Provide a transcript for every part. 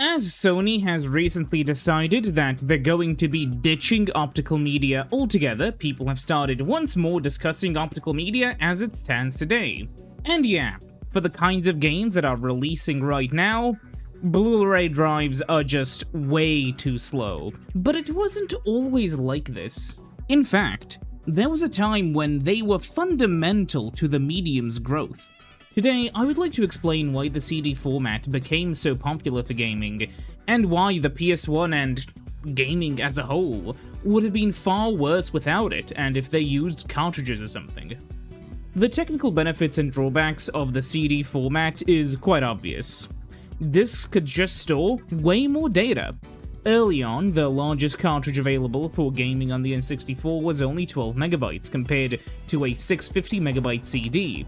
As Sony has recently decided that they're going to be ditching optical media altogether, people have started once more discussing optical media as it stands today. And yeah, for the kinds of games that are releasing right now, Blu-ray drives are just way too slow. But it wasn't always like this. In fact, there was a time when they were fundamental to the medium's growth. Today, I would like to explain why the CD format became so popular for gaming, and why the PS1 and gaming as a whole would have been far worse without it, and if they used cartridges or something. The technical benefits and drawbacks of the CD format is quite obvious. Discs could just store way more data. Early on, the largest cartridge available for gaming on the N64 was only 12 megabytes compared to a 650 megabyte CD.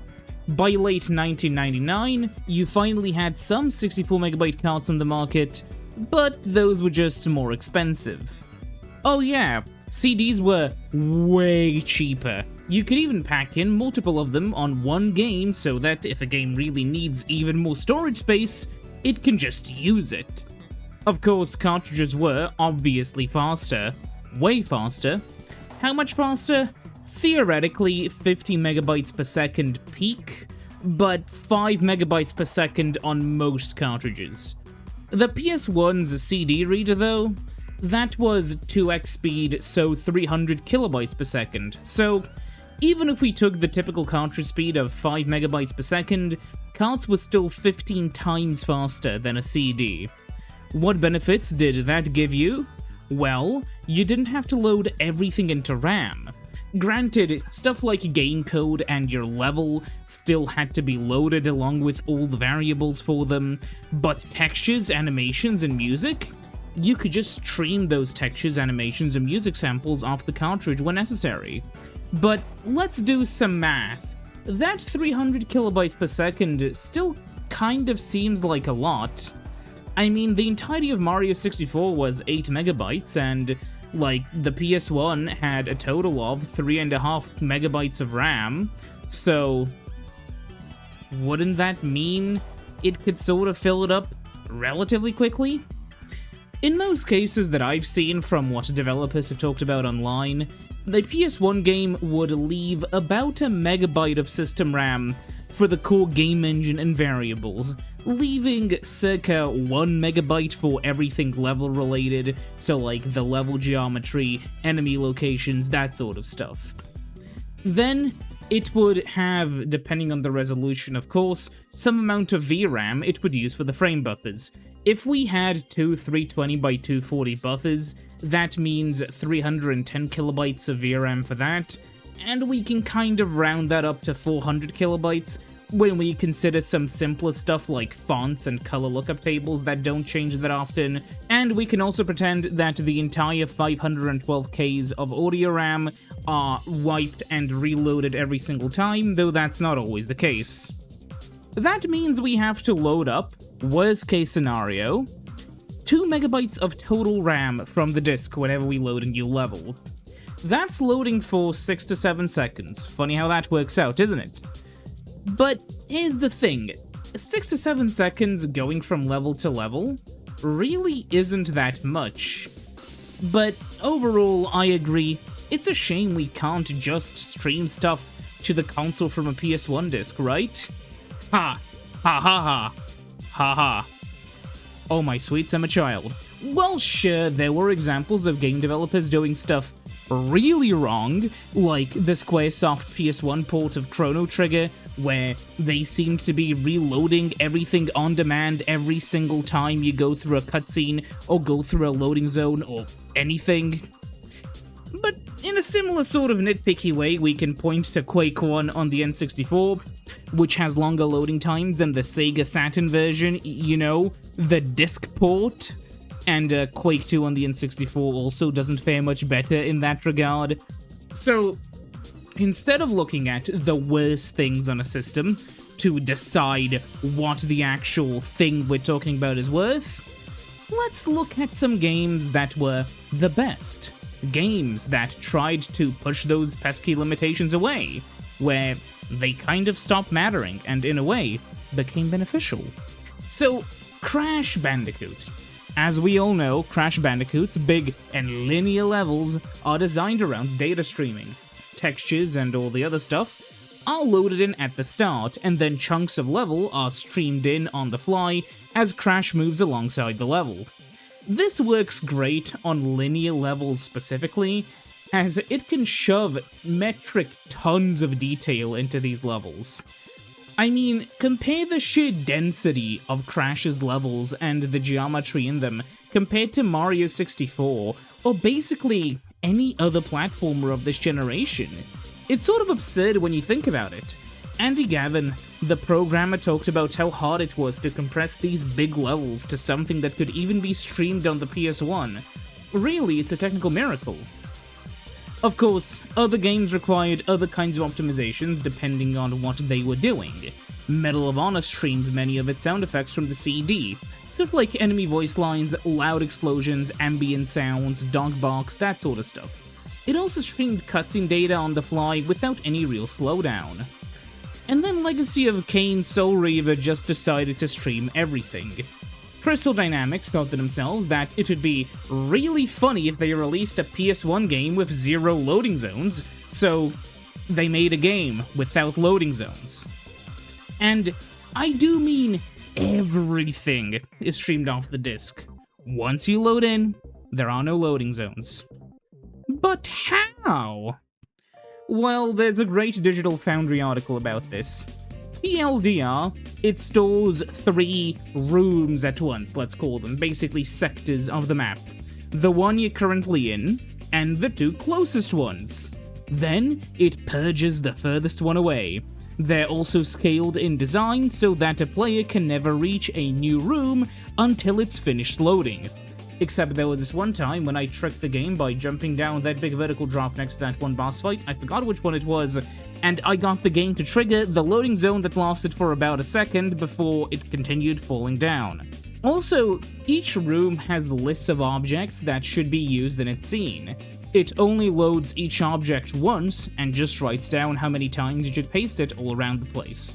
By late 1999, you finally had some 64 megabyte carts on the market, but those were just more expensive. Oh yeah, CDs were way cheaper. You could even pack in multiple of them on one game so that if a game really needs even more storage space, it can just use it. Of course, cartridges were obviously faster, way faster. How much faster? Theoretically 50 megabytes per second peak, but 5 megabytes per second on most cartridges. The PS1's CD reader though, that was 2x speed, so 300 kilobytes per second. So even if we took the typical cartridge speed of 5 megabytes per second, carts were still 15 times faster than a CD. What benefits did that give you? Well, you didn't have to load everything into RAM. Granted, stuff like game code and your level still had to be loaded along with all the variables for them, but textures, animations, and music? You could just stream those textures, animations, and music samples off the cartridge when necessary. But let's do some math. That 300 kilobytes per second still kind of seems like a lot. I mean, the entirety of Mario 64 was 8 megabytes, and like, the PS1 had a total of 3.5 megabytes of RAM, so wouldn't that mean it could sort of fill it up relatively quickly? In most cases that I've seen from what developers have talked about online, the PS1 game would leave about a megabyte of system RAM for the core game engine and variables, leaving circa 1 megabyte for everything level related, so like the level geometry, enemy locations, that sort of stuff. Then it would have, depending on the resolution of course, some amount of VRAM it would use for the frame buffers. If we had two 320 by 240 buffers, that means 310 kilobytes of VRAM for that, and we can kind of round that up to 400 kilobytes when we consider some simpler stuff like fonts and color lookup tables that don't change that often, and we can also pretend that the entire 512Ks of audio RAM are wiped and reloaded every single time, though that's not always the case. That means we have to load up, worst case scenario, 2 megabytes of total RAM from the disk whenever we load a new level. That's loading for 6 to 7 seconds. Funny how that works out, isn't it? But here's the thing, 6 to 7 seconds going from level to level really isn't that much. But overall, I agree, it's a shame we can't just stream stuff to the console from a PS1 disc, right? Ha! Ha ha ha! Ha ha. Oh my sweet summer child. Well, sure, there were examples of game developers doing stuff really wrong, like the Squaresoft PS1 port of Chrono Trigger, where they seemed to be reloading everything on demand every single time you go through a cutscene or go through a loading zone or anything. But in a similar sort of nitpicky way, we can point to Quake 1 on the N64, which has longer loading times than the Sega Saturn version, you know, the disc port. And Quake 2 on the N64 also doesn't fare much better in that regard. So, instead of looking at the worst things on a system to decide what the actual thing we're talking about is worth, let's look at some games that were the best. Games that tried to push those pesky limitations away, where they kind of stopped mattering and, in a way, became beneficial. So, Crash Bandicoot. As we all know, Crash Bandicoot's big and linear levels are designed around data streaming. Textures and all the other stuff are loaded in at the start, and then chunks of level are streamed in on the fly as Crash moves alongside the level. This works great on linear levels specifically, as it can shove metric tons of detail into these levels. I mean, compare the sheer density of Crash's levels and the geometry in them compared to Mario 64, or basically any other platformer of this generation. It's sort of absurd when you think about it. Andy Gavin, the programmer, talked about how hard it was to compress these big levels to something that could even be streamed on the PS1. Really, it's a technical miracle. Of course, other games required other kinds of optimizations depending on what they were doing. Medal of Honor streamed many of its sound effects from the CD, stuff like enemy voice lines, loud explosions, ambient sounds, dog barks, that sort of stuff. It also streamed cutscene data on the fly without any real slowdown. And then Legacy of Kain Soul Reaver just decided to stream everything. Crystal Dynamics thought to themselves that it would be really funny if they released a PS1 game with 0 loading zones, so they made a game without loading zones. And I do mean everything is streamed off the disc. Once you load in, there are no loading zones. But how? Well, there's a great Digital Foundry article about this. TLDR, it stores 3 rooms at once, let's call them, basically sectors of the map. The one you're currently in, and the 2 closest ones. Then, it purges the furthest one away. They're also scaled in design so that a player can never reach a new room until it's finished loading. Except there was this one time when I tricked the game by jumping down that big vertical drop next to that one boss fight, I forgot which one it was, and I got the game to trigger the loading zone that lasted for about a second before it continued falling down. Also, each room has lists of objects that should be used in its scene. It only loads each object once and just writes down how many times you should paste it all around the place.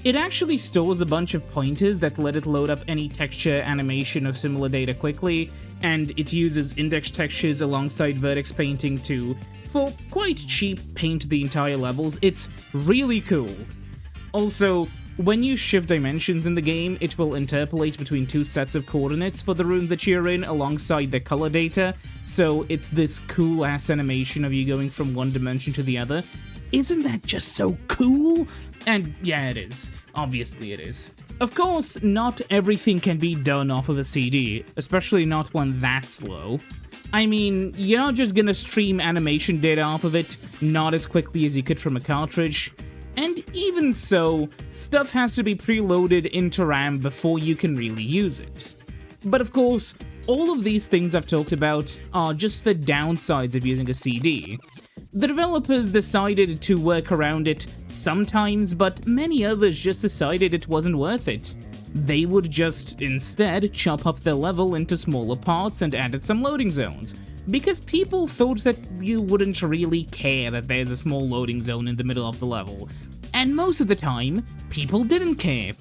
It actually stores a bunch of pointers that let it load up any texture, animation, or similar data quickly, and it uses index textures alongside vertex painting to, for quite cheap, paint the entire levels. It's really cool. Also, when you shift dimensions in the game, it will interpolate between 2 sets of coordinates for the rooms that you're in alongside the color data, so it's this cool-ass animation of you going from one dimension to the other. Isn't that just so cool? And yeah, it is. Obviously it is. Of course, not everything can be done off of a CD, especially not one that slow. I mean, you're not just gonna stream animation data off of it, not as quickly as you could from a cartridge. And even so, stuff has to be preloaded into RAM before you can really use it. But of course, all of these things I've talked about are just the downsides of using a CD. The developers decided to work around it sometimes, but many others just decided it wasn't worth it. They would just, instead, chop up their level into smaller parts and added some loading zones, because people thought that you wouldn't really care that there's a small loading zone in the middle of the level. And most of the time, people didn't care.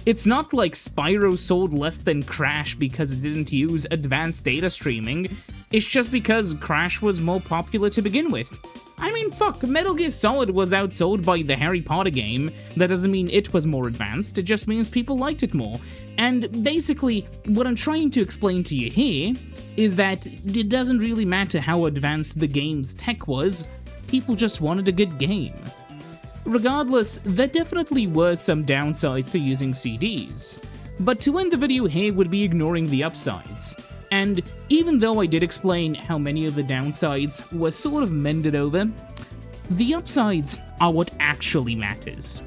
It's not like Spyro sold less than Crash because it didn't use advanced data streaming, it's just because Crash was more popular to begin with. I mean, fuck, Metal Gear Solid was outsold by the Harry Potter game. That doesn't mean it was more advanced, it just means people liked it more. And basically, what I'm trying to explain to you here is that it doesn't really matter how advanced the game's tech was, people just wanted a good game. Regardless, there definitely were some downsides to using CDs, but to end the video here would be ignoring the upsides. And even though I did explain how many of the downsides were sort of mended over, the upsides are what actually matters.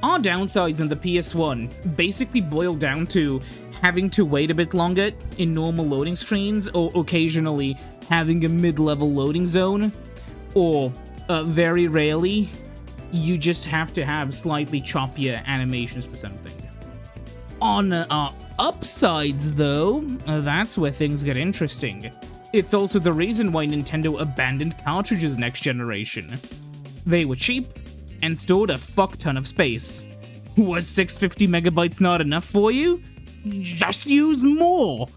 Our downsides in the PS1 basically boil down to having to wait a bit longer in normal loading screens, or occasionally having a mid-level loading zone, or very rarely, you just have to have slightly choppier animations for something. On upsides, though, that's where things get interesting. It's also the reason why Nintendo abandoned cartridges next generation. They were cheap, and stored a fuck ton of space. Was 650 megabytes not enough for you? just use more.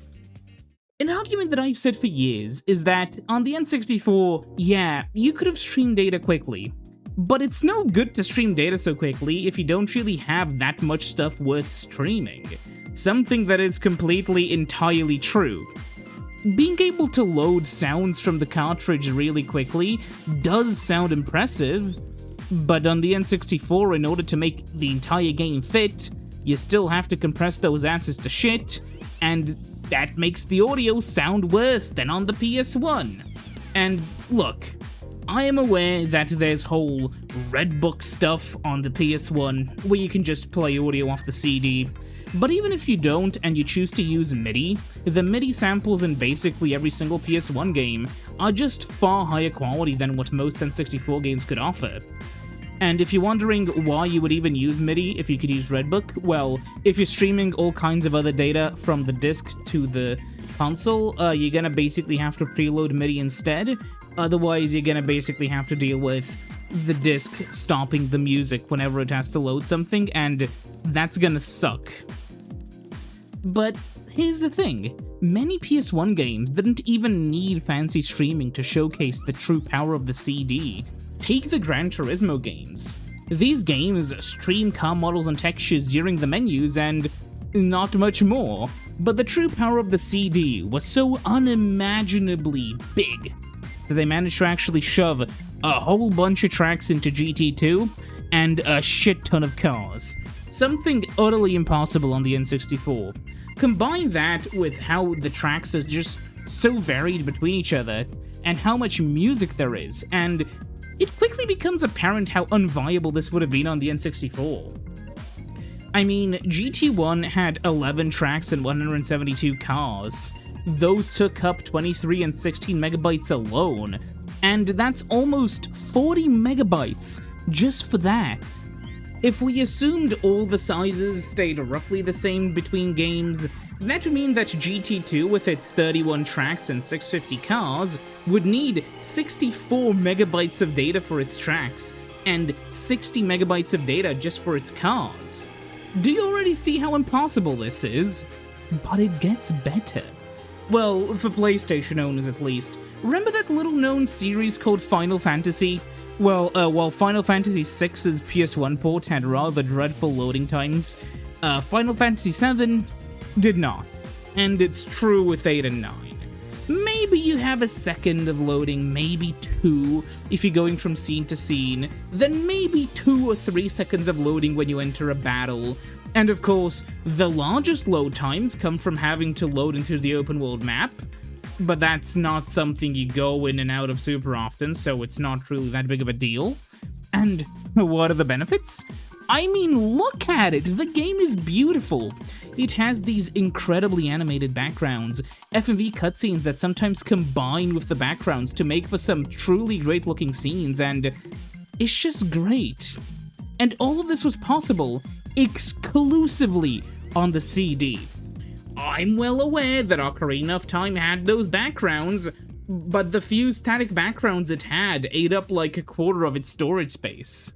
An argument that I've said for years is that on the N64, yeah, you could have streamed data quickly, but it's no good to stream data so quickly if you don't really have that much stuff worth streaming. Something that is completely, entirely true. Being able to load sounds from the cartridge really quickly does sound impressive, but on the N64, in order to make the entire game fit, you still have to compress those asses to shit, and that makes the audio sound worse than on the PS1. And look, I am aware that there's whole Red Book stuff on the PS1 where you can just play audio off the CD, but even if you don't and you choose to use MIDI, the MIDI samples in basically every single PS1 game are just far higher quality than what most N64 games could offer. And if you're wondering why you would even use MIDI if you could use Redbook, well, if you're streaming all kinds of other data from the disc to the console, you're gonna basically have to preload MIDI instead. Otherwise, you're gonna basically have to deal with the disc stopping the music whenever it has to load something, and that's gonna suck. But here's the thing, many PS1 games didn't even need fancy streaming to showcase the true power of the CD. Take the Gran Turismo games. These games stream car models and textures during the menus and not much more, but the true power of the CD was so unimaginably big that they managed to actually shove a whole bunch of tracks into GT2 and a shit ton of cars. Something utterly impossible on the N64. Combine that with how the tracks are just so varied between each other, and how much music there is, and it quickly becomes apparent how unviable this would have been on the N64. I mean, GT1 had 11 tracks and 172 cars. Those took up 23 and 16 megabytes alone, and that's almost 40 megabytes just for that. If we assumed all the sizes stayed roughly the same between games, that would mean that GT2 with its 31 tracks and 650 cars would need 64 megabytes of data for its tracks, and 60 megabytes of data just for its cars. Do you already see how impossible this is? But it gets better. Well, for PlayStation owners at least. Remember that little-known series called Final Fantasy? Well, while Final Fantasy VI's PS1 port had rather dreadful loading times, Final Fantasy VII did not. And it's true with 8 and 9. Maybe you have a second of loading, maybe 2 if you're going from scene to scene, then maybe 2 or 3 seconds of loading when you enter a battle. And of course, the largest load times come from having to load into the open world map, but that's not something you go in and out of super often, so it's not really that big of a deal. And what are the benefits? I mean, look at it! The game is beautiful! It has these incredibly animated backgrounds, FMV cutscenes that sometimes combine with the backgrounds to make for some truly great looking scenes, and it's just great. And all of this was possible exclusively on the CD. I'm well aware that Ocarina of Time had those backgrounds, but the few static backgrounds it had ate up like a quarter of its storage space.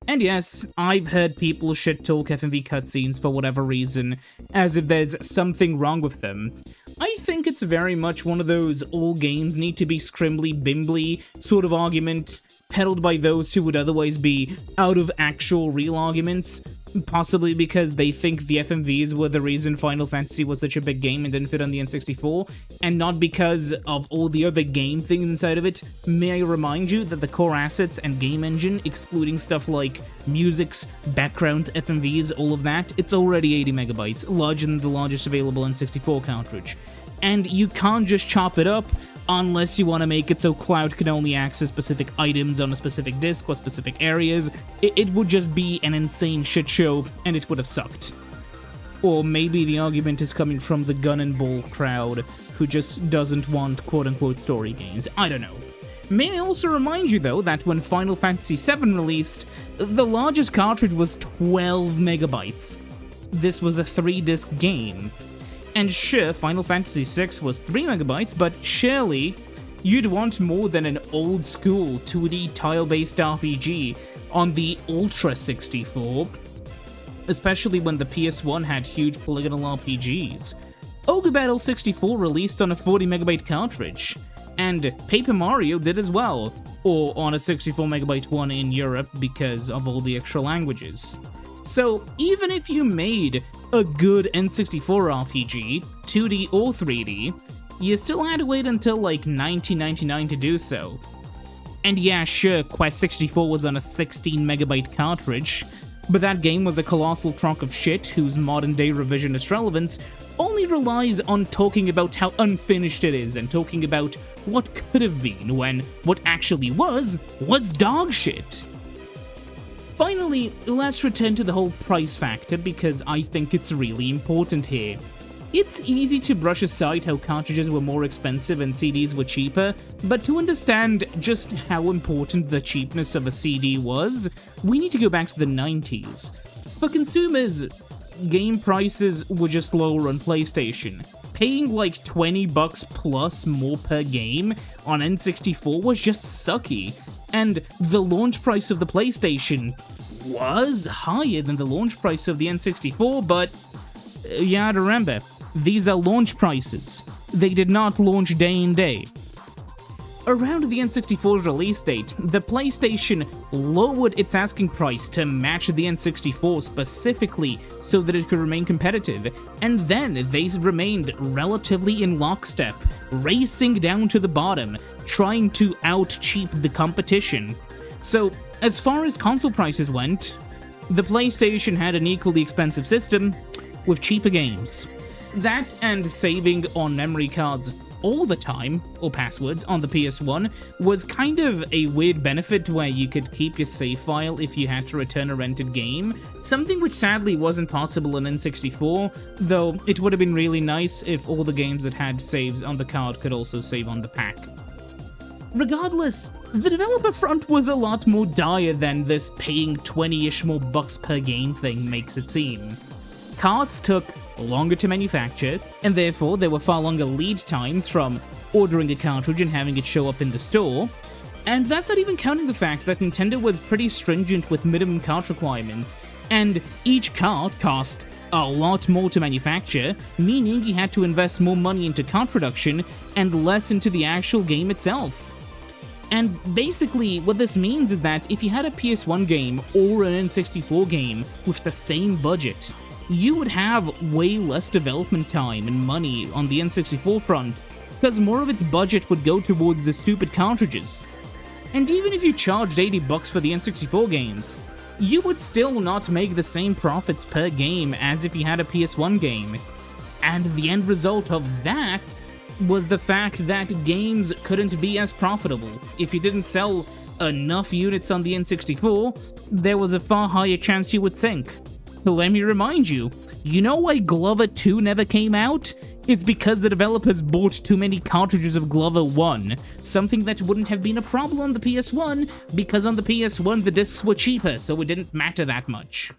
And yes, I've heard people shit-talk FMV cutscenes for whatever reason, as if there's something wrong with them. I think it's very much one of those all games need to be scrimbly-bimbly sort of argument, peddled by those who would otherwise be out of actual real arguments, possibly because they think the FMVs were the reason Final Fantasy was such a big game and didn't fit on the N64, and not because of all the other game things inside of it. May I remind you that the core assets and game engine, excluding stuff like musics, backgrounds, FMVs, all of that, it's already 80 megabytes, larger than the largest available N64 cartridge. And you can't just chop it up unless you want to make it so Cloud can only access specific items on a specific disc or specific areas. It would just be an insane shit show, and it would have sucked. Or maybe the argument is coming from the gun and ball crowd, who just doesn't want quote-unquote story games. I don't know. May I also remind you, though, that when Final Fantasy VII released, the largest cartridge was 12 megabytes. This was a 3-disc game. And sure, Final Fantasy VI was 3 megabytes, but surely you'd want more than an old-school 2D tile-based RPG on the Ultra 64. especially when the PS1 had huge polygonal RPGs. Ogre Battle 64 released on a 40MB cartridge, and Paper Mario did as well, or on a 64MB one in Europe because of all the extra languages. So even if you made a good N64 RPG, 2D or 3D, you still had to wait until like 1999 to do so. And yeah, sure, Quest 64 was on a 16MB cartridge, but that game was a colossal crock of shit whose modern-day revisionist relevance only relies on talking about how unfinished it is and talking about what could have been when what actually was dog shit. Finally, let's return to the whole price factor because I think it's really important here. It's easy to brush aside how cartridges were more expensive and CDs were cheaper, but to understand just how important the cheapness of a CD was, we need to go back to the 90s. For consumers, game prices were just lower on PlayStation. Paying like $20 plus more per game on N64 was just sucky, and the launch price of the PlayStation was higher than the launch price of the N64, but you gotta remember, these are launch prices. They did not launch day in day. Around the N64's release date, the PlayStation lowered its asking price to match the N64 specifically so that it could remain competitive, and then they remained relatively in lockstep, racing down to the bottom, trying to out-cheap the competition. So, as far as console prices went, the PlayStation had an equally expensive system with cheaper games. That and saving on memory cards all the time, or passwords, on the PS1 was kind of a weird benefit where you could keep your save file if you had to return a rented game, something which sadly wasn't possible in N64, though it would have been really nice if all the games that had saves on the card could also save on the pack. Regardless, the developer front was a lot more dire than this paying 20-ish more bucks per game thing makes it seem. Cards took longer to manufacture, and therefore there were far longer lead times from ordering a cartridge and having it show up in the store, and that's not even counting the fact that Nintendo was pretty stringent with minimum cart requirements, and each cart cost a lot more to manufacture, meaning you had to invest more money into cart production and less into the actual game itself. And basically, what this means is that if you had a PS1 game or an N64 game with the same budget, you would have way less development time and money on the N64 front, because more of its budget would go towards the stupid cartridges. And even if you charged $80 for the N64 games, you would still not make the same profits per game as if you had a PS1 game. And the end result of that was the fact that games couldn't be as profitable. If you didn't sell enough units on the N64, there was a far higher chance you would sink. Let me remind you, you know why Glover 2 never came out? It's because the developers bought too many cartridges of Glover 1, something that wouldn't have been a problem on the PS1, because on the PS1 the discs were cheaper, so it didn't matter that much.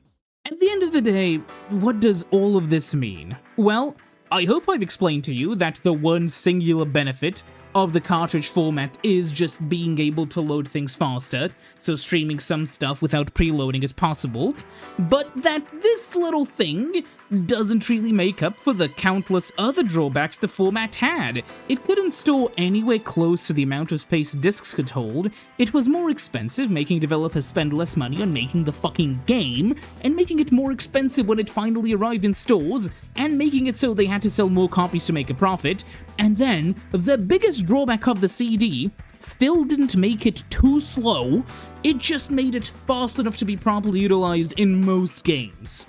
At the end of the day, what does all of this mean? Well, I hope I've explained to you that the one singular benefit of the cartridge format is just being able to load things faster, so streaming some stuff without preloading is possible, but that this little thing doesn't really make up for the countless other drawbacks the format had. It couldn't store anywhere close to the amount of space discs could hold, it was more expensive, making developers spend less money on making the fucking game, and making it more expensive when it finally arrived in stores, and making it so they had to sell more copies to make a profit, and then, the biggest drawback of the CD still didn't make it too slow, it just made it fast enough to be properly utilized in most games.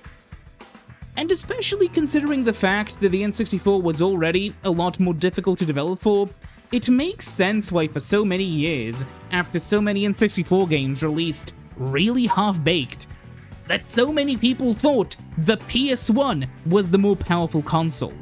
And especially considering the fact that the N64 was already a lot more difficult to develop for, it makes sense why for so many years, after so many N64 games released really half-baked, that so many people thought the PS1 was the more powerful console.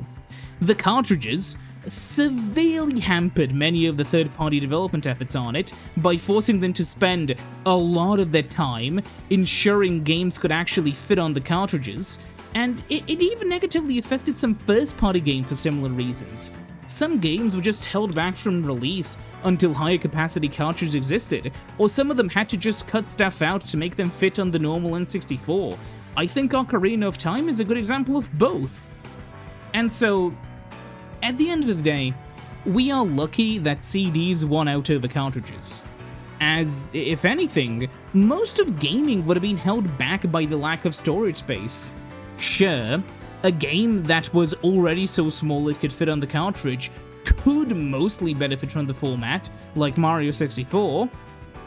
The cartridges severely hampered many of the third-party development efforts on it by forcing them to spend a lot of their time ensuring games could actually fit on the cartridges, and it even negatively affected some first-party games for similar reasons. Some games were just held back from release until higher capacity cartridges existed, or some of them had to just cut stuff out to make them fit on the normal N64. I think Ocarina of Time is a good example of both. And so, at the end of the day, we are lucky that CDs won out over cartridges. As, if anything, most of gaming would have been held back by the lack of storage space. Sure, a game that was already so small it could fit on the cartridge could mostly benefit from the format, like Mario 64,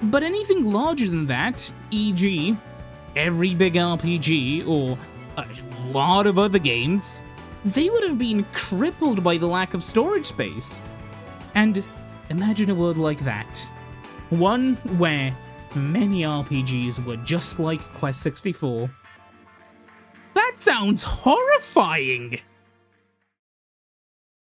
but anything larger than that, e.g., every big RPG or a lot of other games, they would have been crippled by the lack of storage space. And imagine a world like that. One where many RPGs were just like Quest 64. That sounds horrifying!